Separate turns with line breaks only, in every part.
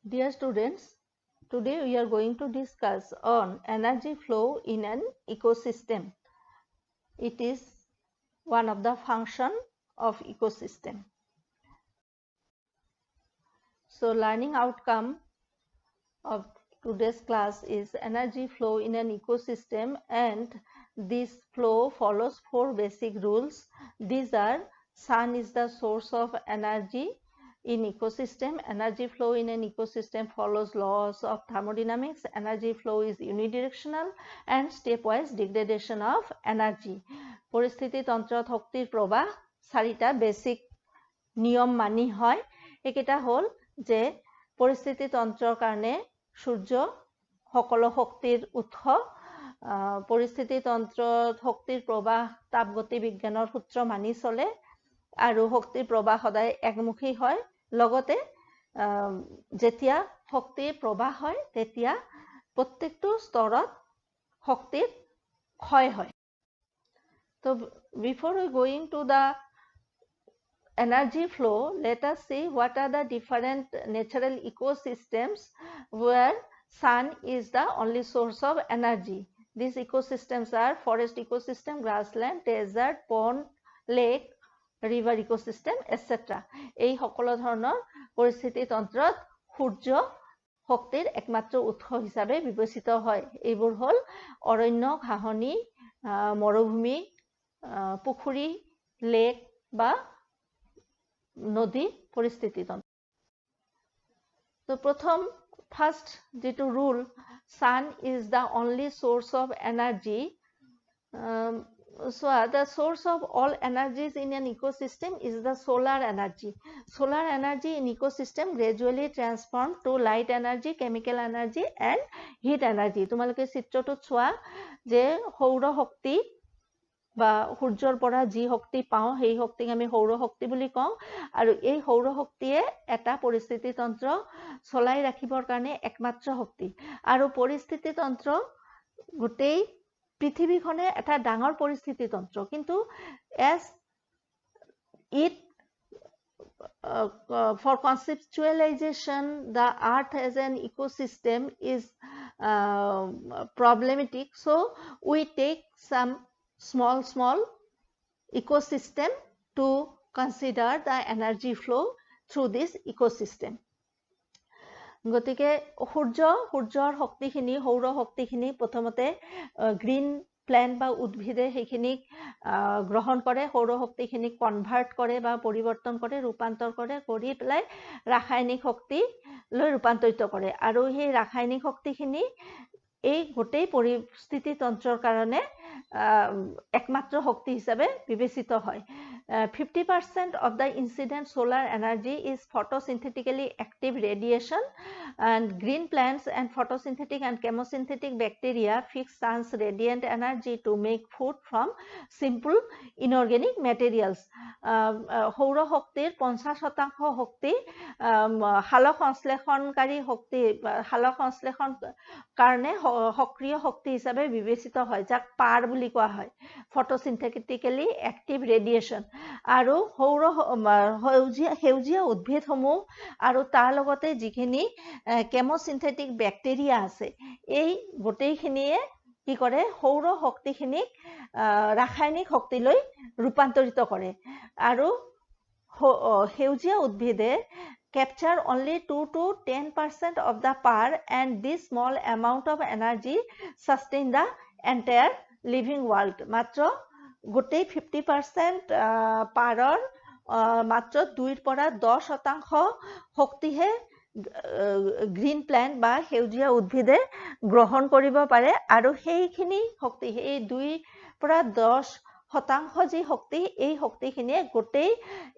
Dear students, today we are going to discuss on energy flow in an ecosystem. It is one of the function of ecosystem. So learning outcome of today's class is energy flow in an ecosystem, and this flow follows 4 basic rules. These are: sun is the source of energy in ecosystem. Energy flow in an ecosystem follows laws of thermodynamics. Energy flow is unidirectional and stepwise degradation of energy. পৰিস্থিতি তন্ত্ৰত শক্তিৰ প্ৰবাহ 4টা basic নিয়ম মানি হয়। একেটা হল যে পৰিস্থিতি তন্ত্ৰৰ কাৰণে সূৰ্য সকলো শক্তিৰ উৎস। পৰিস্থিতি তন্ত্ৰত শক্তিৰ প্ৰবাহ তাপগতি বিজ্ঞানৰ সূত্ৰ মানি চলে আৰু শক্তিৰ প্ৰবাহ সদায় একমুখী হয়। লগতে যেতিয়া শক্তিৰ প্ৰবাহ হয় তেতিয়া প্ৰত্যেকটো স্তৰত শক্তিৰ ক্ষয় হয়। So before we going to the energy flow, let us see what are the different natural ecosystems where sun is the only source of energy. These ecosystems are forest ecosystem, grassland, desert, pond, lake, river ecosystem, etc. এই সকলো ধৰণৰ পৰিস্থিতি তন্ত্ৰত সূৰ্য শক্তিৰ একমাত্ৰ উৎস হিচাপে বিবেচিত হয়। এইবোৰ হল অৰণ্য, ঘাঁহনি, মৰুভূমি, পুখুৰী, লেক বা নদী পৰিস্থিতি তন্ত্ৰ। তো প্ৰথম ফাৰ্স্ট যেটো rule, sun is the only source of energy. So the source of all energies in an ecosystem is the solar energy. Solar energy in ecosystem gradually transformed to light energy, chemical energy and heat energy. তোমালোকে চিত্ৰটো চোৱা যে সৌৰ শক্তি বা সূৰ্যৰ পৰা যি শক্তি পাওঁ সেই শক্তিক আমি সৌৰ শক্তি বুলি কওঁ, আৰু এই সৌৰ শক্তিয়ে এটা পৰিস্থিতি তন্ত্ৰ চলাই ৰাখিবৰ কাৰণে একমাত্ৰ শক্তি। আৰু পৰিস্থিতি তন্ত্ৰ গোটেই পৃথিৱীখনে এটা ডাঙৰ পৰিস্থিতি তন্ত্ৰ, কিন্তু as it for conceptualization the earth as an ecosystem is problematic, so we take some small ecosystem to consider the energy flow through this ecosystem. গতিকে সূৰ্যৰ শক্তিখিনি সৌৰ শক্তিখিনি প্ৰথমতে গ্ৰীণ প্ল্যান্ট বা উদ্ভিদে সেইখিনি গ্ৰহণ কৰে, সৌৰ শক্তিখিনি কনভাৰ্ট কৰে বা পৰিৱৰ্তন কৰে, ৰূপান্তৰ কৰে, কৰি পেলাই ৰাসায়নিক শক্তি লৈ ৰূপান্তৰিত কৰে। আৰু সেই ৰাসায়নিক শক্তিখিনি এই গোটেই পৰিস্থিতি তন্ত্ৰৰ কাৰণে একমাত্ৰ শক্তি হিচাপে বিবেচিত হয়। 50% of the incident solar energy is photosynthetically active radiation, and green plants and photosynthetic and chemosynthetic bacteria fix sun's radiant energy to make food from simple inorganic materials. সৌৰ শক্তিৰ 50% শক্তি সালোক সংশ্লেষণকাৰী শক্তি, সালোক সংশ্লেষণ কাৰণে সক্ৰিয় শক্তি হিচাপে বিবেচিত হয়, যাক পাৰ বুলি কোৱা হয়, ফটোসিন্থেটিক্যালি অ্যাক্টিভ ৰেডিয়েশন। আৰু সেউজীয়া উদ্ভিদসমূহ আৰু তাৰ লগতে যিখিনি কেমোসিন্থেটিক ব্যাক্টেৰিয়া আছে, এই গোটেইখিনিয়ে কি কৰে, সৌৰ শক্তিখিনিক ৰাসায়নিক শক্তিলৈ ৰূপান্তৰিত কৰে। আৰু সেউজীয়া উদ্ভিদে capture only 2 to 10% of the power, and this small amount of energy sustain the entire living world. মাত্ৰ গোটেই 50% পাৰৰ মাত্ৰ 2 পৰা 10% শক্তিহে গ্ৰীণ প্ল্যান্ট বা সেউজীয়া উদ্ভিদে গ্ৰহণ কৰিব পাৰে, আৰু সেইখিনি শক্তি এই 2 পৰা 10% যি শক্তি, এই শক্তিখিনিয়ে গোটেই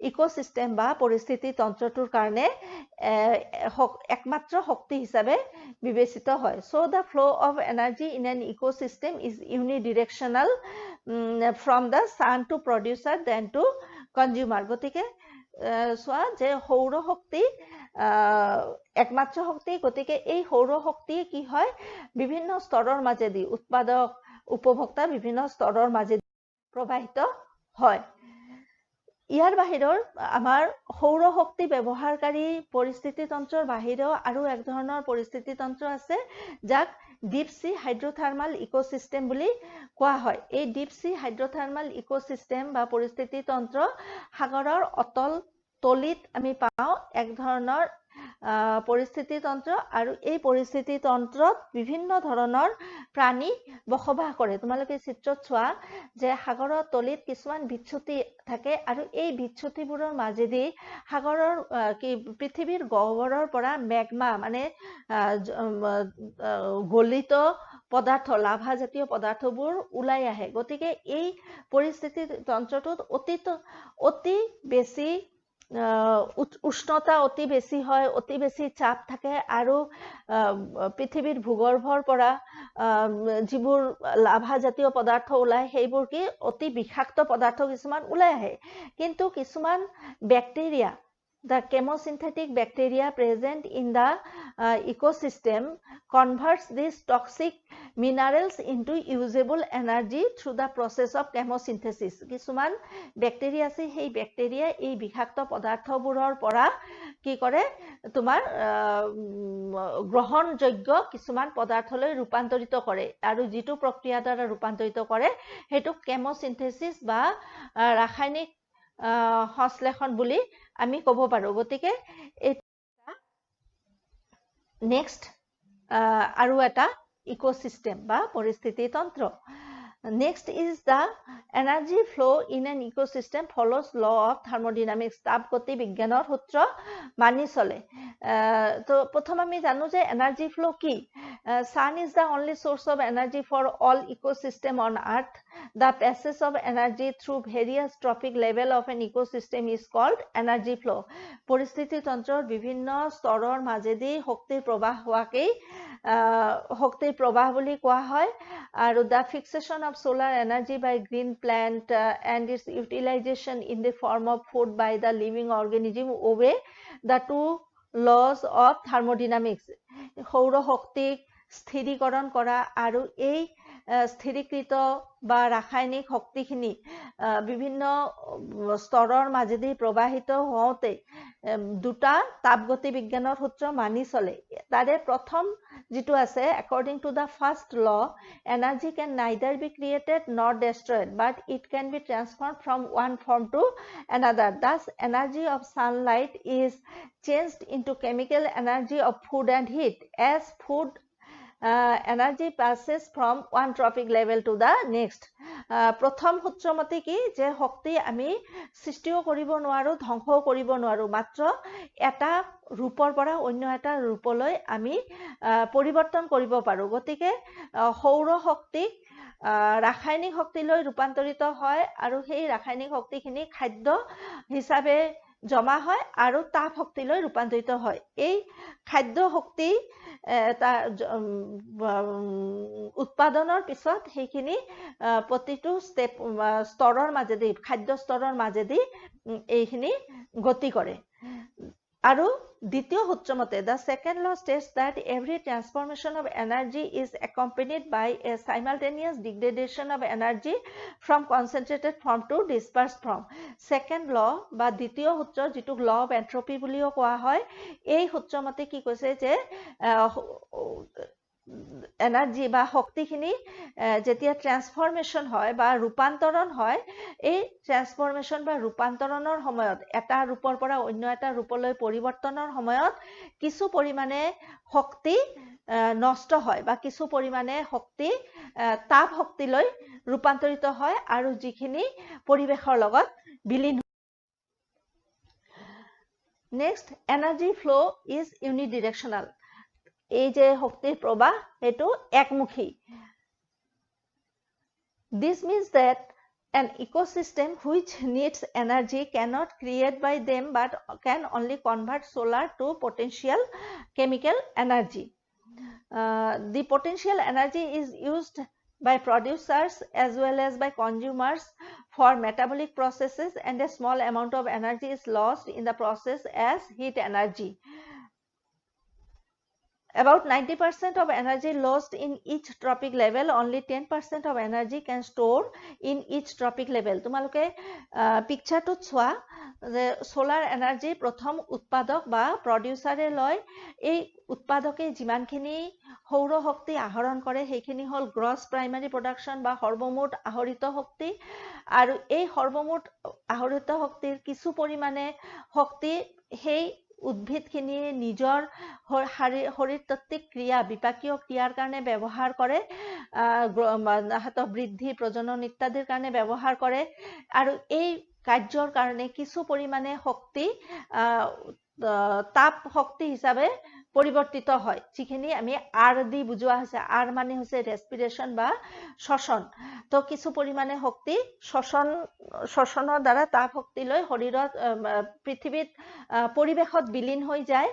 ইকোসিস্টেম বা পৰিস্থিতি তন্ত্ৰটোৰ কাৰণে একমাত্ৰ শক্তি হিচাপে বিবেচিত হয়। So the flow of energy in an ecosystem is unidirectional from the sun to producer then to consumer. গতিকে চোৱা যে সৌৰ শক্তি একমাত্ৰ শক্তি, গতিকে এই সৌৰ শক্তি কি হয়, বিভিন্ন স্তৰৰ মাজেদি উৎপাদক উপভোক্তা বিভিন্ন স্তৰৰ মাজেদি প্ৰবাহিত হয়। ইয়াৰ বাহিৰৰ আমাৰ সৌৰ শক্তি ব্যৱহাৰকাৰী পৰিস্থিতি তন্ত্ৰৰ বাহিৰেও আৰু এক ধৰণৰ পৰিস্থিতি তন্ত্ৰ আছে যাক ডিপ সি হাইড্ৰথাৰ্মাল ইকোসিস্টেম বুলি কোৱা হয়। এই ডিপ সি হাইড্ৰথাৰ্মাল ইকোসিস্টেম বা পৰিস্থিতি তন্ত্ৰ সাগৰৰ অতল তলিত আমি পাওঁ এক ধৰণৰ পৰিস্থিতি তন্ত্ৰ আৰু এই পৰিস্থিতি তন্ত্ৰত বিভিন্ন ধৰণৰ প্ৰাণী বসবাস কৰে। তোমালোকে চিত্ৰত চোৱা যে সাগৰৰ তলিত কিছুমান বিচ্যুতি থাকে আৰু এই বিচ্যুতিবোৰৰ মাজেদি সাগৰৰ পৃথিৱীৰ গহ্বৰৰ পৰা মেগমা মানে গলিত পদাৰ্থ লাভা জাতীয় পদাৰ্থবোৰ ওলাই আহে। গতিকে এই পৰিস্থিতি তন্ত্ৰটোত অতি বেছি উষ্ণতা অতি বেছি হয়, অতি বেছি চাপ থাকে আৰু পৃথিৱীৰ ভূগৰ্ভৰ পৰা যিবোৰ লাভা জাতীয় পদাৰ্থ ওলাই সেইবোৰ কি অতি বিষাক্ত পদাৰ্থ কিছুমান ওলাই আহে। কিন্তু কিছুমান bacteria the chemosynthetic bacteria present in the ecosystem converts these toxic minerals into usable energy through the process of chemosynthesis. কিছুমান বেক্টেৰিয়া আছে, সেই বেক্টেৰিয়া এই বিষাক্ত পদাৰ্থবোৰৰ পৰা কি কৰে তোমাৰ গ্ৰহণযোগ্য কিছুমান পদাৰ্থলৈ ৰূপান্তৰিত কৰে আৰু যিটো প্ৰক্ৰিয়াৰ দ্বাৰা ৰূপান্তৰিত কৰে সেইটো কেমোসিন্থেসিস বা ৰাসায়নিক সংশ্লেষণ বুলি আমি ক'ব পাৰো। গতিকে নেক্সট আৰু এটা ইকোসিস্টেম বা পৰিস্থিতি তন্ত্ৰ। Next is the energy flow in an ecosystem follows law of thermodynamics. তাপ গতি বিজ্ঞানৰ সূত্ৰ মানি চলে। তো প্ৰথম আমি জানো যে energy flow কি? Sun is the only source of energy for all ecosystem on earth. The passage of energy through various trophic level of an ecosystem is called energy flow. পৰিস্থিতি তন্ত্ৰৰ বিভিন্ন স্তৰৰ মাজেদি শক্তিৰ প্ৰবাহ হোৱাকেই শক্তিৰ প্ৰবাহ বুলি কোৱা হয়। আৰু the fixation of solar energy by green plant and its utilization in the form of food by the living organism obey the two laws of thermodynamics. সৌৰ শক্তিক স্থিৰীকৰণ কৰা আৰু এই স্থিৰীকৃত বা ৰাসায়নিক শক্তিখিনি বিভিন্ন স্তৰৰ মাজেদি প্ৰবাহিত হওঁতে দুটা তাপগতি বিজ্ঞানৰ সূত্ৰ মানি চলে। তাৰে প্ৰথম যিটো আছে according to the first law, energy can neither be created nor destroyed, but it can be transformed from one form to another. Thus, energy of sunlight is changed into chemical energy of food and heat. As food energy passes from one trophic level to the next. প্ৰথম সূত্ৰমতে কি যে শক্তি আমি সৃষ্টিও কৰিব নোৱাৰো, ধ্বংসও কৰিব নোৱাৰো, মাত্ৰ এটা ৰূপৰ পৰা অন্য এটা ৰূপলৈ আমি পৰিৱৰ্তন কৰিব পাৰো। গতিকে সৌৰ শক্তিক ৰাসায়নিক শক্তিলৈ ৰূপান্তৰিত হয় আৰু সেই ৰাসায়নিক শক্তিখিনি খাদ্য হিচাপে জমা হয় আৰু তাপ শক্তিলৈ ৰূপান্তৰিত হয়। এই খাদ্য শক্তি উৎপাদনৰ পিছত সেইখিনি প্ৰতিটো স্তৰৰ মাজেদি খাদ্য স্তৰৰ মাজেদি এইখিনি গতি কৰে। আৰু দ্বিতীয় সূত্ৰমতে the second law states that every transformation of energy is accompanied by a simultaneous degradation of energy from concentrated form to dispersed form. Second law বা দ্বিতীয় সূত্ৰ যিটো law of entropy বুলিও কোৱা হয়, এই সূত্ৰমতে কি কৈছে যে এনাৰ্জি বা শক্তিখিনি যেতিয়া ট্ৰান্সফৰমেশ্যন হয় বা ৰূপান্তৰণ হয়, এই ট্ৰান্সফৰমেশ্যন বা ৰূপান্তৰণৰ সময়ত এটা ৰূপৰ পৰা অন্য এটা ৰূপলৈ পৰিৱৰ্তনৰ সময়ত কিছু পৰিমাণে শক্তি নষ্ট হয় বা কিছু পৰিমাণে শক্তি তাপ শক্তিলৈ ৰূপান্তৰিত হয় আৰু যিখিনি পৰিৱেশৰ লগত বিলীন। Next, energy flow is unidirectional. এই যে শক্তিৰ প্ৰবাহ সেইটো একমুখী। This means that an ecosystem which needs energy cannot create by them but can only convert solar to potential chemical energy. The potential energy is used by producers as well as by consumers for metabolic processes, and a small amount of energy is lost in the process as heat energy. About 90% of energy lost in each trophic level, only 10% of energy can store in each trophic level. তোমালোকে পিকচাৰটো চোৱা যে solar energy প্ৰথম উৎপাদক বা প্ৰডিউচাৰে লয় এই উৎপাদকে যিমানখিনি সৌৰ শক্তি আহৰণ কৰে সেইখিনি হ'ল গ্ৰছ প্ৰাইমাৰী প্ৰডাকশ্যন বা সৰ্বমুঠ আহৰিত শক্তি আৰু এই সৰ্বমুঠ আহৰিত শক্তিৰ কিছু পৰিমাণে শক্তি সেই উদ্ভিদখিনি নিজৰ শৰীৰতত্ত্বিক ক্ৰিয়া বিপাকীয় ক্ৰিয়াৰ কাৰণে ব্যৱহাৰ কৰে হাতৰ বৃদ্ধি প্ৰজনন ইত্যাদিৰ কাৰণে ব্যৱহাৰ কৰে আৰু এই কাৰ্যৰ কাৰণে কিছু পৰিমাণে শক্তি তাপ শক্তি হিচাপে পৰিৱৰ্তিত হয় যিখিনি আমি আৰ দি বুজোৱা হৈছে আৰ মানে হৈছে ৰেস্পিৰেশ্যন বা শ্বসন তো কিছু পৰিমাণে শক্তি শ্বসনৰ দ্বাৰা তাপ শক্তি লৈ শৰীৰত পৃথিৱীত পৰিৱেশত বিলীন হৈ যায়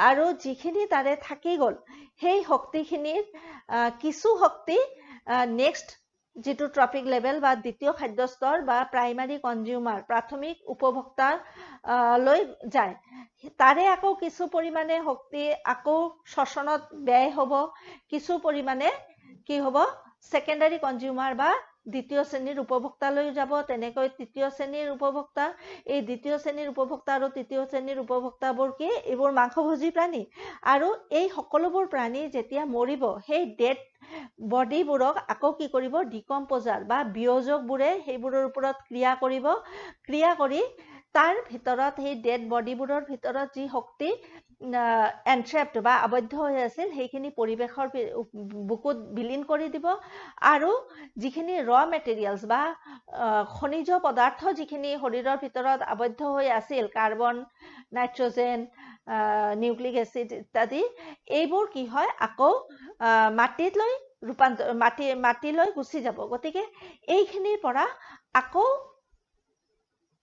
আৰু যিখিনি তাৰে থাকি গ'ল সেই শক্তিখিনিৰ কিছু শক্তি নেক্সট যেটো ট্ৰপিক লেভেল বা দ্বিতীয় খাদ্য স্তৰ বা প্ৰাইমাৰী কনজিউমাৰ প্ৰাথমিক উপভোক্তা লৈ যায় তাৰে আকৌ কিছু পৰিমাণে শক্তি আকৌ শ্বসনত ব্যয় হ'ব কিছু পৰিমাণে কি হ'ব সেকেন্ডাৰী কনজিউমাৰ বা দ্বিতীয় শ্ৰেণীৰ উপভোক্তালৈ যাব তেনেকৈ তৃতীয় শ্ৰেণীৰ উপভোক্তা এই দ্বিতীয় শ্ৰেণীৰ উপভোক্তা আৰু তৃতীয় শ্ৰেণীৰ উপভোক্তাবোৰ কি এইবোৰ মাংসভোজী প্ৰাণী আৰু এই সকলোবোৰ প্ৰাণী যেতিয়া মৰিব সেই ডেড বডিবোৰক আকৌ কি কৰিব ডিকম্পোজাৰ বা বিয়োজকবোৰে সেইবোৰৰ ওপৰত ক্ৰিয়া কৰি তাৰ ভিতৰত সেই ডেড বডিবোৰৰ ভিতৰত যি শক্তি এনট্ৰেপড বা আবদ্ধ হৈ আছিল সেইখিনি পৰিৱেশৰ বুকুত বিলীন কৰি দিব আৰু যিখিনি ৰ মেটেৰিয়েলছ বা খনিজ পদাৰ্থ যিখিনি শৰীৰৰ ভিতৰত আবদ্ধ হৈ আছিল কাৰ্বন নাইট্ৰজেন নিউক্লিক এচিড ইত্যাদি এইবোৰ কি হয় আকৌ মাটিলৈ ৰূপান্তৰ মাটিলৈ গুচি যাব গতিকে এইখিনিৰ পৰা আকৌ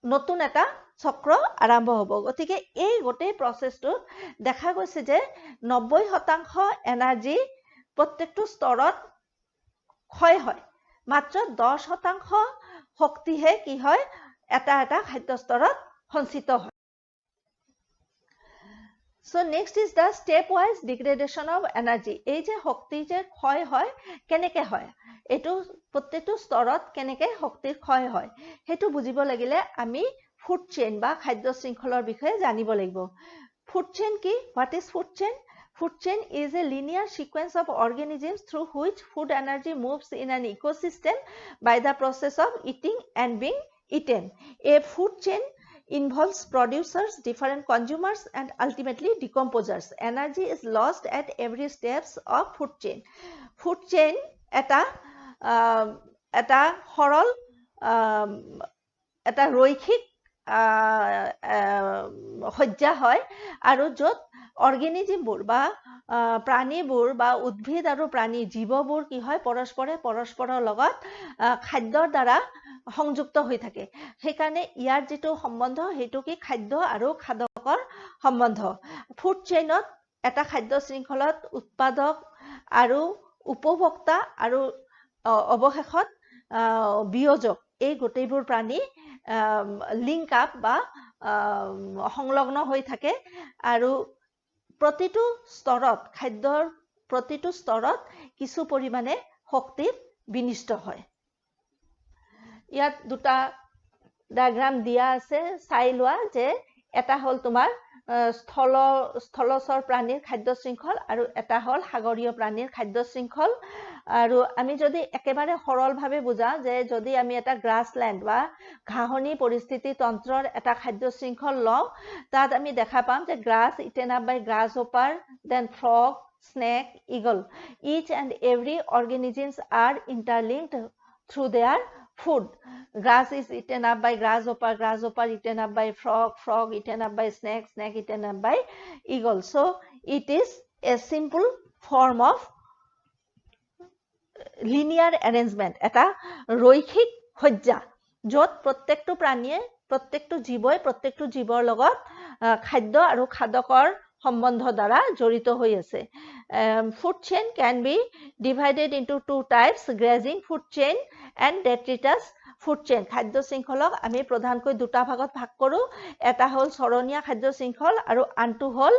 নতুন এটা চক্ৰ আৰম্ভ হ'ব গতিকে এই গোটেই প্ৰসেসটোত দেখা গৈছে যে 90% এনাৰ্জি প্ৰত্যেকটো স্তৰত ক্ষয় হয় মাত্ৰ 10% শক্তিহে কি হয় এটা খাদ্য স্তৰত সঞ্চিত হয় So next is the stepwise degradation of energy. এই যে শক্তি যে ক্ষয় হয় কেনেকে হয় এটো প্ৰত্যেকটো স্তৰত কেনেকে শক্তিৰ ক্ষয় হয় হেতু বুজিব লাগিলে আমি ফুড চেইন বা খাদ্য শৃংখলৰ বিষয়ে জানিব লাগিব ফুড চেইন কি what is food chain food chain is a linear sequence of organisms through which food energy moves in an ecosystem by the process of eating and being eaten a food chain involves producers, different consumers, and ultimately decomposers. Energy is lost at every steps of food chain. Food chain এটা সৰল এটা ৰৈখিক সজ্জা হয় আৰু য'ত অৰ্গেনিজমবোৰ বা প্ৰাণীবোৰ বা উদ্ভিদ আৰু প্ৰাণী জীৱবোৰ কি হয় পৰস্পৰৰ লগত খাদ্যৰ দ্বাৰা সংযুক্ত হৈ থাকে সেইকাৰণে ইয়াৰ যেটো সম্বন্ধ হেতু কি খাদ্য আৰু খাদকৰ সম্বন্ধ ফুড চেইনত এটা খাদ্য শৃংখলত উৎপাদক আৰু উপভোক্তা আৰু অৱশেষত বিয়োজক এই গোটেইবোৰ প্ৰাণী লিংক আপ বা সংলগ্ন হৈ থাকে আৰু প্ৰতিটো স্তৰত খাদ্যৰ প্ৰতিটো স্তৰত কিছু পৰিমাণে শক্তিৰ বিনিষ্ট হয় ইয়াত দুটা ডায়াগ্ৰাম দিয়া আছে চাই লোৱা যে এটা হল তোমাৰ স্থলচৰ প্ৰাণীৰ খাদ্য শৃংখল আৰু এটা হল সাগৰীয় প্ৰাণীৰ খাদ্য শৃংখল আৰু আমি যদি একেবাৰে সৰলভাৱে বুজা যে যদি আমি এটা গ্ৰাছল্যান্ড বা ঘাহনি পৰিস্থিতি তন্ত্ৰৰ এটা খাদ্য শৃংখল লওঁ তাত আমি দেখা পাম যে grass eaten up by grasshopper then frog snake eagle each and every organisms are interlinked through their food grass is eaten up by grasshopper eaten up by frog eaten up by snake eaten up by eagle so it is a simple form of linear arrangement এটা ৰৈখিক সজ্জা য'ত প্ৰত্যেকটো প্ৰাণীয়ে প্ৰত্যেকটো জীৱৰ লগত খাদ্য আৰু খাদকৰ সম্বন্ধ দ্বাৰা জড়িত হৈ আছে food chain can be divided into two types grazing food chain and detritus food chain খাদ্য শৃংখলক আমি প্ৰধানকৈ দুটা ভাগত ভাগ কৰোঁ এটা হ'ল চৰণীয়া খাদ্য শৃংখল আৰু আনটো হ'ল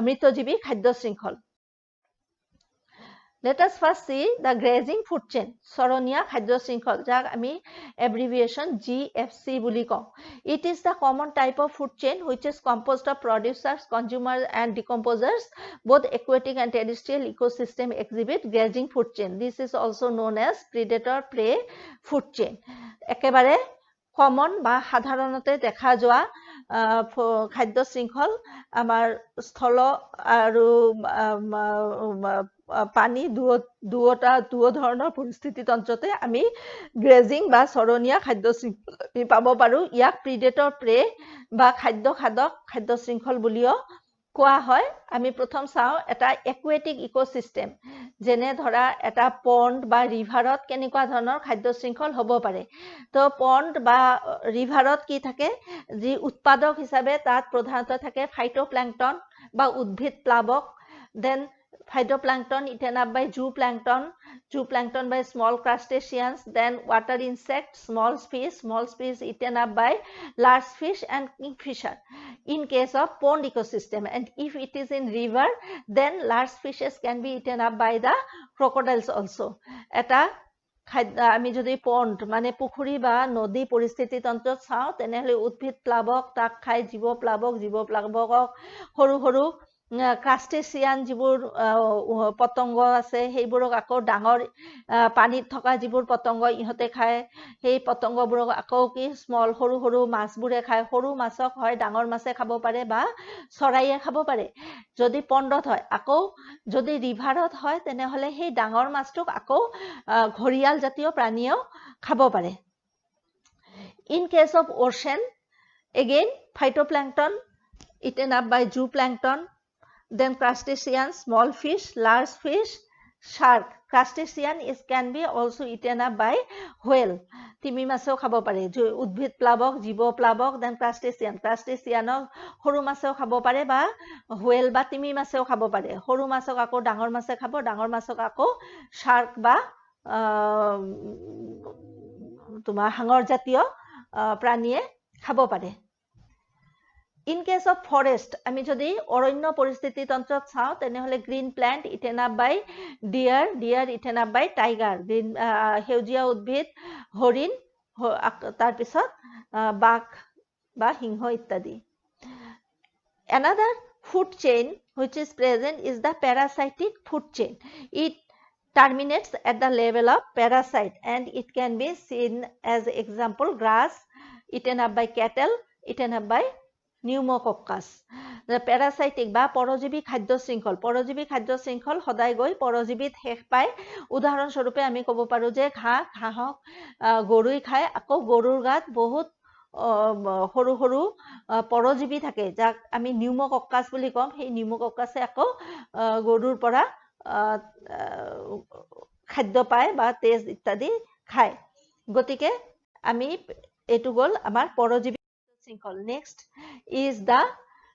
মৃতজীৱী খাদ্য শৃংখল Let us first see the grazing food chain চৰণীয়া খাদ্য শৃংখল যাক আমি abbreviation GFC বুলি কওঁ It is the common type of food chain which is composed of producers, consumers and decomposers. Both aquatic and terrestrial ecosystem exhibit grazing food chain. This is also known as predator-prey food chain. একেবাৰে common বা সাধাৰণতে দেখা যোৱা খাদ্য শৃংখল আমাৰ স্থল আৰু পানী দুও ধৰণৰ পৰিস্থিতি তন্ত্ৰতে আমি গ্ৰেজিং বা চৰণীয়া খাদ্য শৃংখল পাব পাৰো ইয়াক প্ৰিডেটৰ প্ৰে বা খাদ্য খাদক খাদ্য শৃংখল বুলিও কোৱা হয় আমি প্ৰথম চাও এটা একুৱেটিক ইকোসিস্টেম যেনে ধৰা এটা পণ্ড বা ৰিভাৰত কেনেকুৱা ধৰণৰ খাদ্য শৃংখল হ'ব পাৰে তো পণ্ড বা ৰিভাৰত কি থাকে যি উৎপাদক হিচাপে তাত প্ৰধানতঃ থাকে ফাইটোপ্লাংকটন বা উদ্ভিদ প্লাৱক then phytoplankton eaten up by zooplankton by small crustaceans then water insects small fish eaten up by large fish and kingfisher in case of pond ecosystem and if it is in river then large fishes can be eaten up by the crocodiles also eta আমি যদি পণ্ড মানে পুখুৰী বা নদী পৰিস্থিতি তন্ত্ৰত চাও তেনেহলে উদ্ভিদ প্লাৱক তাক খাই জীৱ প্লাৱকক সৰু সৰু ক্ৰাষ্টেচিয়ান যিবোৰ পতংগ আছে সেইবোৰক আকৌ ডাঙৰ পানীত থকা যিবোৰ পতংগ ইহতে খায় সেই পতংগবোৰক আকৌ কি স্মল সৰু সৰু মাছবোৰে খায় সৰু মাছক হয় ডাঙৰ মাছে খাব পাৰে বা চৰাইয়ে খাব পাৰে যদি পণ্ডত হয় আকৌ যদি ৰিভাৰত হয় তেনেহলে সেই ডাঙৰ মাছটোক আকৌ ঘৰিয়াল জাতীয় প্ৰাণীয়েও খাব পাৰে in case of ocean again phytoplankton eaten up by zooplankton then crustaceans small fish large fish shark crustacean can be also eaten up by whale তিমি মাছেও খাব পাৰে উদ্ভিদ প্লাৱক জীৱ প্লাৱক then crustaceanক সৰু মাছেও খাব পাৰে বা whale বা তিমি মাছেও খাব পাৰে সৰু মাছক আকৌ ডাঙৰ মাছে খাব ডাঙৰ মাছক আকৌ shark বা তোমাৰ হাঙৰ জাতীয় প্ৰাণীয়ে খাব পাৰে In case of forest, আমি যদি অৰণ্য পৰিস্থিতি তন্ত্ৰত চাও তেনেহলে green plant eaten up by deer eaten up by tiger সেউজীয়া উদ্ভিদ হৰিণ তাৰ পিছত বাঘ বা সিংহ ইত্যাদি Another food chain which is present is the parasitic food chain It terminates at the level of parasite and it can be seen as example grass eaten up by cattle eaten up by pneumococcus the parasitic বা পৰজীৱী খাদ্য শৃংখল সদায় গৈ পৰজীৱীত শেষ পায় উদাহৰণ স্বৰূপে আমি ক'ব পাৰো যে ঘাঁহক গৰুই খায় আকৌ গৰুৰ গাত বহুত সৰু সৰু পৰজীৱী থাকে যাক আমি নিউমোকক্কাছ বুলি কম সেই নিউমোকক্কাছে আকৌ গৰুৰ পৰা খাদ্য পায় বা তেজ ইত্যাদি খায় গতিকে আমি এটো গল আমাৰ পৰজীৱী শৃংখল next is the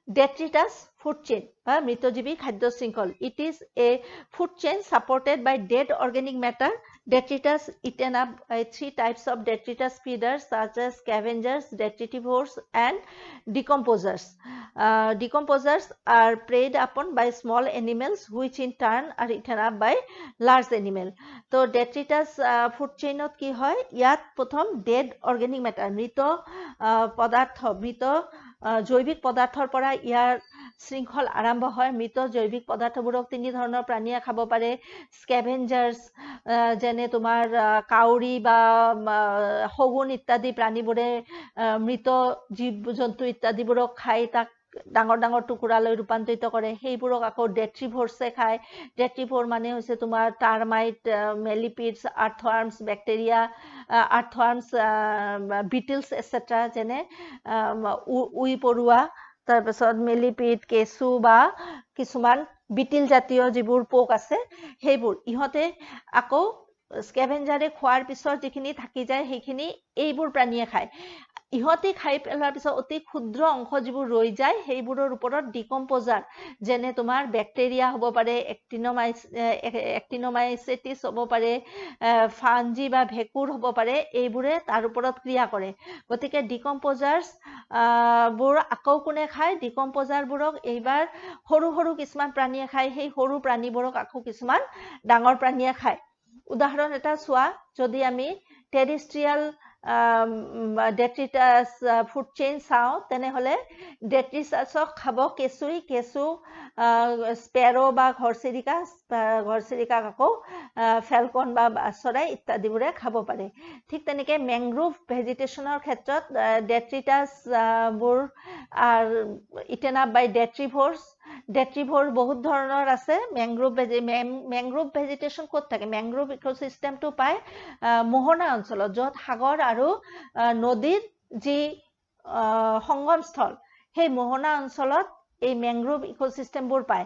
detritus food chain মৃতজীৱী খাদ্য শৃংখল it is a food chain supported by dead organic matter detritus eaten up by three types of detritus feeders such as scavengers detritivores and decomposers decomposers are preyed upon by small animals which in turn are eaten up by large animal তো detritus food chain ত কি হয় ইয়াত প্ৰথম dead organic matter মৃত পদাৰ্থ মৃত জৈৱিক পদাৰ্থৰ পৰা ইয়াৰ শৃংখল আৰম্ভ হয় মৃত জৈৱিক পদাৰ্থবোৰক তিনি ধৰণৰ প্ৰাণীয়ে খাব পাৰে স্কেভেঞ্জাৰ্স যেনে তোমাৰ কাউৰী বা শগুন ইত্যাদি প্ৰাণীবোৰে মৃত জীৱ জন্তু ইত্যাদিবোৰক খাই তাক ডাঙৰ ডাঙৰ টুকুৰালৈ ৰূপান্তৰিত কৰে সেইবোৰক আকৌ ডেট্ৰিভোৰছে খায় ডেট্ৰিভোৰ মানে হৈছে তোমাৰ টাৰ্মাইট মেলিপিডছ আৰ্থৱাৰ্মছ বেক্টেৰিয়া আৰ্থৱাৰ্মছ বিটলছ এটসেট্ৰা যেনে উই পৰুৱা তাৰ পিছত মেলিপিড কেঁচু বা কিছুমান বিটিল জাতীয় যিবোৰ পোক আছে সেইবোৰ ইহতে আকৌ স্কেভেঞ্জাৰে খোৱাৰ পিছত যিখিনি থাকি যায় সেইখিনি এইবোৰ প্ৰাণীয়ে খায় ইহতি খাই পেলোৱাৰ পিছত অতি ক্ষুদ্ৰ অংশ যিবোৰ ৰৈ যায় সেইবোৰৰ ওপৰত ডিকম্পোজাৰ যেনে তোমাৰ ব্যাক্টেৰিয়া হ'ব পাৰে এক্টিনোমাইসিটিছ হ'ব পাৰে ফাঞ্জি বা ভেকুৰ হ'ব পাৰে এইবোৰে তাৰ ওপৰত ক্ৰিয়া কৰে গতিকে ডিকম্পোজাৰ্ছ বোৰ আকৌ কোনে খায় ডিকম্পোজাৰবোৰক এইবাৰ সৰু সৰু কিছুমান প্ৰাণীয়ে খায় সেই সৰু প্ৰাণীবোৰক আকৌ কিছুমান ডাঙৰ প্ৰাণীয়ে খায় উদাহৰণ এটা চোৱা যদি আমি টেৰিষ্ট্ৰিয়াল ডেট্ৰিটাছ ফুড চেইন চাওঁ তেনেহ'লে ডেট্ৰিটাছক খাব কেঁচুই কেঁচু স্পেৰো বা ঘৰচিৰিকাক আকৌ ফেলকন বা চৰাই ইত্যাদিবোৰে খাব পাৰে ঠিক তেনেকৈ মেংগ্ৰোভ ভেজিটেশ্যনৰ ক্ষেত্ৰত ডেট্ৰিটাছ বোৰ আৰ ইটেন আপ বাই ডেট্ৰিভৰ বহুত ধৰণৰ আছে মেংগ্ৰোভ ভেজিটেশ্যন ক'ত থাকে মেংগ্ৰোভ ইক'চিষ্টেমটো পায় মোহনা অঞ্চলত য'ত সাগৰ আৰু নদীৰ যি সংগমস্থল সেই মোহনা অঞ্চলত এই মেংগ্ৰোভ ইক'চিষ্টেমবোৰ পায়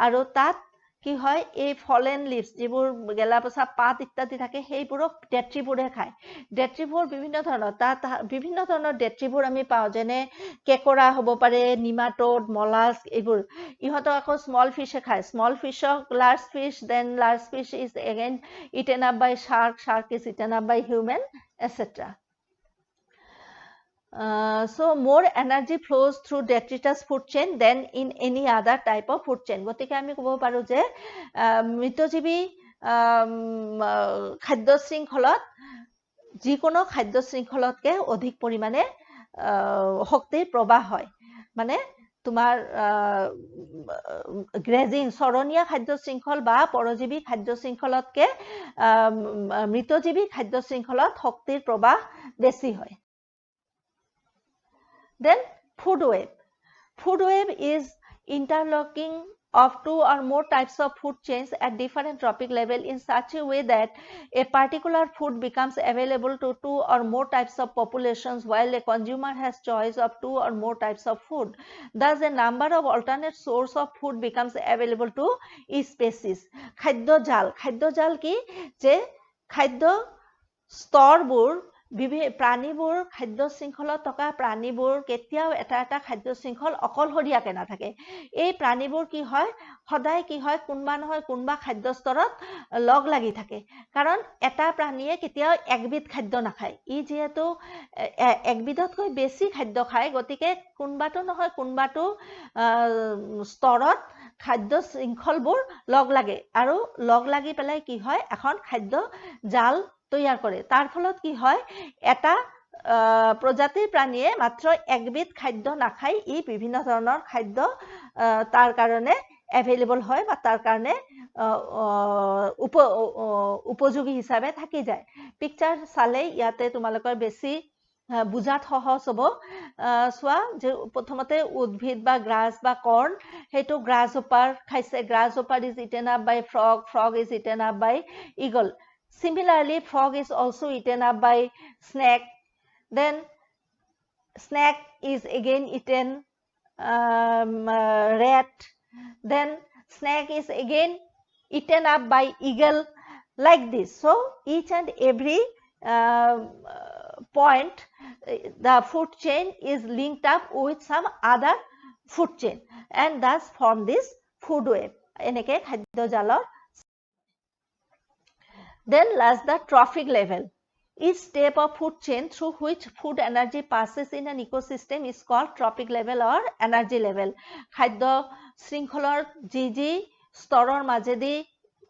আৰু তাত কি হয় এই ফলেন লিভছ যিবোৰ গেলা পচা পাত ইত্যাদি থাকে সেইবোৰক ডেট্ৰিবোৰে খায় ডেট্ৰিবোৰ বিভিন্ন ধৰণৰ তাত বিভিন্ন ধৰণৰ ডেট্ৰিবোৰ আমি পাওঁ যেনে কেকৰা হ'ব পাৰে নিমাটোড মলাস্ক এইবোৰ ইহঁতক আকৌ স্মল ফিছে খায় স্মল ফিছক large fish then large fish is again eaten up by shark is eaten up by human etc. So more energy flows through detritus food chain than in any other type of food chain গতিকে আমি ক'ব পাৰো যে মৃতজীৱী খাদ্য শৃংখলত যিকোনো খাদ্য শৃংখলতকৈ অধিক পৰিমাণে শক্তিৰ প্ৰবাহ হয় মানে তোমাৰ গ্ৰেজিং চৰণীয়া খাদ্য শৃংখল বা পৰজীৱী খাদ্য শৃংখলতকৈ মৃতজীৱী খাদ্য শৃংখলত শক্তিৰ প্ৰবাহ বেছি হয় Then food web is interlocking of two or more types of food chains at different trophic level in such a way that a particular food becomes available to two or more types of populations while a consumer has choice of two or more types of food. Thus, a number of alternate source of food becomes available to each species. খাদ্য জাল কি যে খাদ্য স্তৰবোৰ প্ৰাণীবোৰ খাদ্য শৃংখলত থকা প্ৰাণীবোৰ কেতিয়াও এটা খাদ্য শৃংখল অকলশৰীয়াকৈ নাথাকে এই প্ৰাণীবোৰ কি হয় সদায় কি হয় কোনবা নহয় কোনবা খাদ্য স্তৰত লগ লাগি থাকে কাৰণ এটা প্ৰাণীয়ে কেতিয়াও একবিধ খাদ্য নাখায় ই যেহেতু একবিধতকৈ বেছি খাদ্য খায় গতিকে কোনবাটো নহয় কোনবাটো স্তৰত খাদ্য শৃংখলবোৰ লগ লাগে আৰু লগ লাগি পেলাই কি হয় এখন খাদ্য জাল তৈয়াৰ কৰে তাৰ ফলত কি হয় এটা প্ৰজাতিৰ প্ৰাণীয়ে মাত্ৰ একবিধ খাদ্য নাখায় ই বিভিন্ন ধৰণৰ খাদ্য তাৰ কাৰণে এভেইলেবল হয় বা তাৰ কাৰণে উপযোগী হিচাপে থাকি যায় পিকচাৰ চালে ইয়াতে তোমালোকৰ বেছি বুজাত সহজ হ'ব চোৱা যে প্ৰথমতে উদ্ভিদ বা গ্ৰাছ বা কৰ্ণ সেইটো গ্ৰাছ হোপাৰ খাইছে grasshopper is eaten up by frog is eaten up by eagle Similarly, frog is also eaten up by snake. Then snake is again eaten rat. Then snake is again eaten up by eagle like this. So each and every point, the food chain is linked up with some other food chain and thus form this food web. এনেকে খাদ্য জালৰ Then last the trophic level. Each step of food chain through which food energy passes in an ecosystem is called trophic level or energy level. খাদ্য শৃংখলৰ যি স্তৰৰ মাজেদি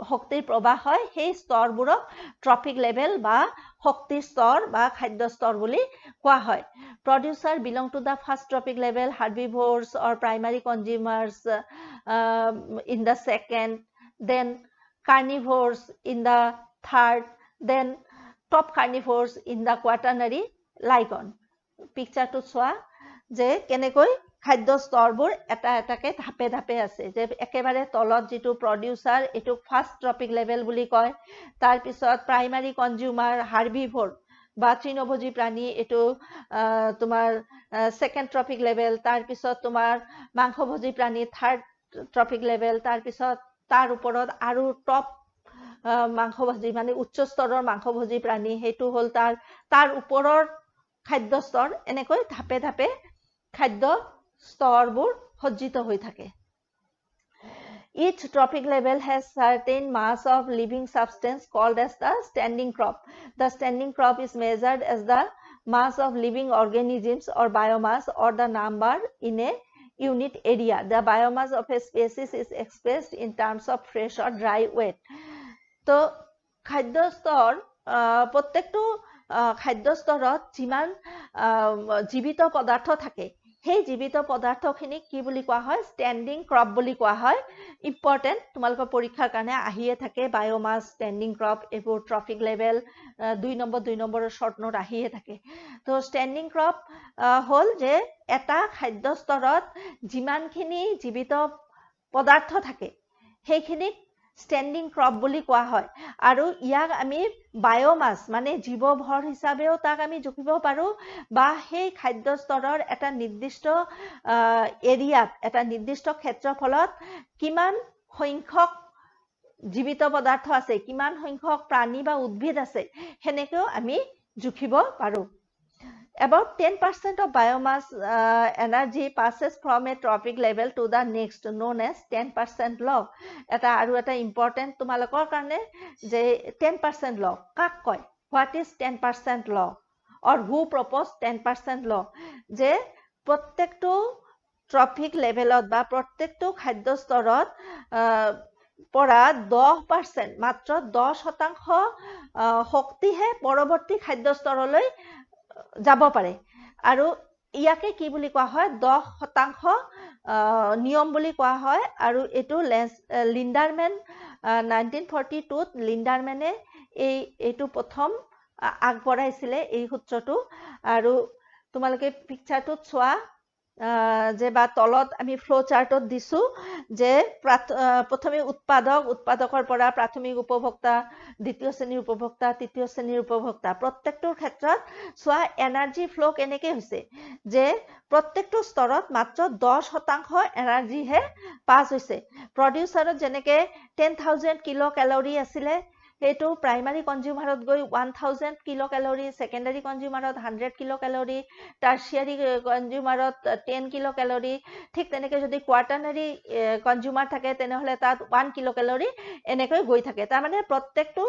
শক্তিৰ প্ৰবাহ হয় সেই স্তৰবোৰক ট্ৰপিক লেভেল বা শক্তিৰ স্তৰ বা খাদ্য স্তৰ বুলি কোৱা হয় Producer belong to the first trophic level, herbivores or primary consumers in the second, then carnivores in the third, then top carnivores in the quaternary ligon. Picture to চোৱা যে কেনেকৈ খাদ্য স্তৰবোৰ এটা এটাকে ধাপে ধাপে আছে যে একেবাৰে তলত যিটো প্ৰডিউচাৰ এটো ফাৰ্স্ট ট্ৰপিক লেভেল বুলি কয় তাৰ পিছত প্ৰাইমাৰী কনজিউমাৰ হাৰ্বিভোৰ বা তৃণভোজী প্ৰাণী এটো তোমাৰ সেকেন্ড ট্ৰপিক লেভেল তাৰ পিছত তোমাৰ মাংসভোজী প্ৰাণী থাৰ্ড ট্ৰপিক লেভেল তাৰ পিছত তাৰ ওপৰত আৰু টপ মাংসভোজী মানে উচ্চ স্তৰৰ মাংসভোজী প্ৰাণী হেতু হল তাৰ ওপৰৰ খাদ্য স্তৰ এনেকৈ ধাপে ধাপে খাদ্য স্তৰবোৰ সজ্জিত হৈ থাকে Each trophic level has certain mass of living substance called as the standing crop. The standing crop is measured as the mass of living organisms or biomass or the number in a unit area. The biomass of a species is expressed in terms of fresh or dry weight. So, খাদ্য স্তৰ প্ৰত্যেকটো খাদ্য স্তৰত যিমান জীৱিত পদাৰ্থ থাকে সেই জীৱিত পদাৰ্থখিনিক কি বুলি কোৱা হয় ষ্টেণ্ডিং ক্ৰপ বুলি কোৱা হয় ইম্পৰ্টেণ্ট তোমালোকৰ পৰীক্ষাৰ কাৰণে আহিয়ে থাকে বায়োমাছ ষ্টেণ্ডিং ক্ৰপ এইবোৰ ট্ৰফিক লেভেল 2 নম্বৰৰ শৰ্ট নোট আহিয়ে থাকে তো ষ্টেণ্ডিং ক্ৰপ হ'ল যে এটা খাদ্য স্তৰত যিমানখিনি জীৱিত পদাৰ্থ থাকে সেইখিনিক ষ্টেণ্ডিং ক্ৰপ বুলি কোৱা হয় আৰু ইয়াক আমি বায়োমাছ মানে জীৱভৰ হিচাপেও তাক আমি জুখিব পাৰোঁ বা সেই খাদ্য স্তৰৰ এটা নিৰ্দিষ্ট এৰিয়াত এটা নিৰ্দিষ্ট ক্ষেত্ৰফলত কিমান সংখ্যক জীৱিত পদাৰ্থ আছে কিমান সংখ্যক প্ৰাণী বা উদ্ভিদ আছে হেনেকেও আমি জুখিব পাৰোঁ About 10% of biomass energy passes from a trophic level to the next, known as 10% law. Eta important tumalokor karne je 10% law. Kak koy? What is 10% law? Or who proposed 10% law? Je prottekto trophic levelot ba prottekto khadyo storot পৰা 10% মাত্ৰ 10% শক্তিহে পৰৱৰ্তী খাদ্য স্তৰলৈ যাব পাৰে আৰু ইয়াকে কি বুলি কোৱা হয় 10% নিয়ম বুলি কোৱা হয় আৰু এটো লিন্ডাৰম্যান 1942 ত লিন্ডাৰম্যানে এইটো প্ৰথম আগবঢ়াইছিলে এই সূত্ৰটো আৰু তোমালোকে পিকচাৰটোত চোৱা যে বা তলত আমি ফ্লো চাৰ্টত দিছো যে প্ৰথমে উৎপাদকৰ পৰা প্ৰাথমিক উপভোক্তা দ্বিতীয় শ্ৰেণীৰ উপভোক্তা তৃতীয় শ্ৰেণীৰ উপভোক্তা প্ৰত্যেকটোৰ ক্ষেত্ৰত সোৱা এনাৰ্জি ফ্লো কেনেকৈ হৈছে যে প্ৰত্যেকটো স্তৰত মাত্ৰ 10% এনাৰ্জি হে পাস হৈছে প্ৰডিউসাৰত যেনেকৈ 10000 কিলো ক্যালোৰি আছিল সেইটো প্ৰাইমাৰী কনজিউমাৰত গৈ 1000 kilo calorie secondary কনজিউমাৰত 100 kilo calorie tertiary কনজিউমাৰত 10 kilo calorie ঠিক তেনেকৈ যদি কোৱাটাৰ্নাৰী কনজিউমাৰ থাকে তেনেহলে তাত 1 কিলো ক্যালোৰি এনেকৈ গৈ থাকে তাৰ মানে প্ৰত্যেকটো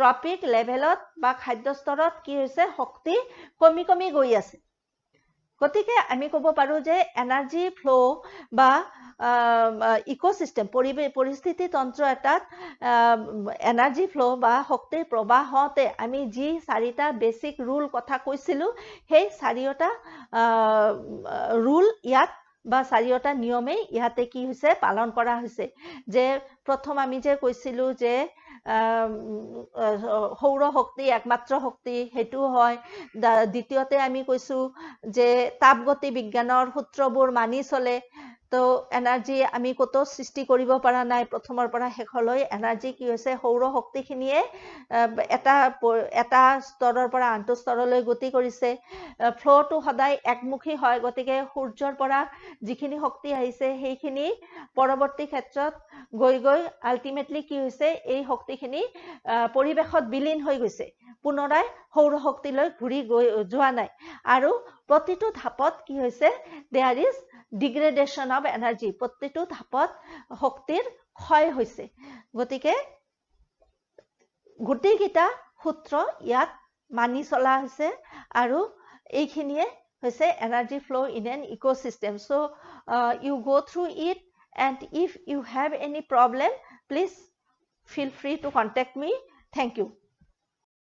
ট্ৰপিক লেভেলত বা খাদ্য স্তৰত কি হৈছে শক্তি কমি কমি গৈ আছে গতিকে আমি ক'ব পাৰো যে এনাৰ্জি ফ্লো বা ইকোসিস্টেম পৰিস্থিতি তন্ত্ৰ এটাত এনাৰ্জি ফ্লো বা শক্তিৰ প্ৰবাহতে আমি যি চাৰিটা বেসিক ৰুল কথা কৈছিলো সেই চাৰিটা ৰুল ইয়াত বা চাৰিটা নিয়মে ইয়াতে কি হৈছে পালন কৰা হৈছে যে প্ৰথম আমি যে কৈছিলো যে সৌৰ শক্তি একমাত্ৰ শক্তি হেতু হয় দ্বিতীয়তে আমি কৈছো যে তাপগতি বিজ্ঞানৰ সূত্ৰবোৰ মানি চলে তো এনাৰ্জি আমি কত সৃষ্টি কৰিব পৰা নাই প্ৰথমৰ পৰা শেষলৈ এনাৰ্জি কি হৈছে সৌৰ শক্তিখিনিয়ে এটা স্তৰৰ পৰা আনটো স্তৰলৈ গতি কৰিছে ফ্লোটো সদায় একমুখী হয় গতিকে সূৰ্যৰ পৰা যিখিনি শক্তি আহিছে সেইখিনি পৰৱৰ্তী ক্ষেত্ৰত গৈ গৈ আলটিমেটলি কি হৈছে এই শক্তিখিনি পৰিবেশত বিলীন হৈ গৈছে পুনৰাই সৌৰ শক্তিলৈ ঘূৰি গৈ যোৱা নাই আৰু প্ৰতিটো ধাপত কি হৈছে দেয়াৰ ইজ ডিগ্ৰেডেশন অফ এনাৰ্জি প্ৰতিটো ধাপত শক্তিৰ ক্ষয় হৈছে গতিকে গোটেইকিটা সূত্ৰ ইয়াত মানি চলা হৈছে আৰু এইখিনিয়ে হৈছে energy flow in an ecosystem so you go through it and if you have any problem please feel free to contact me thank you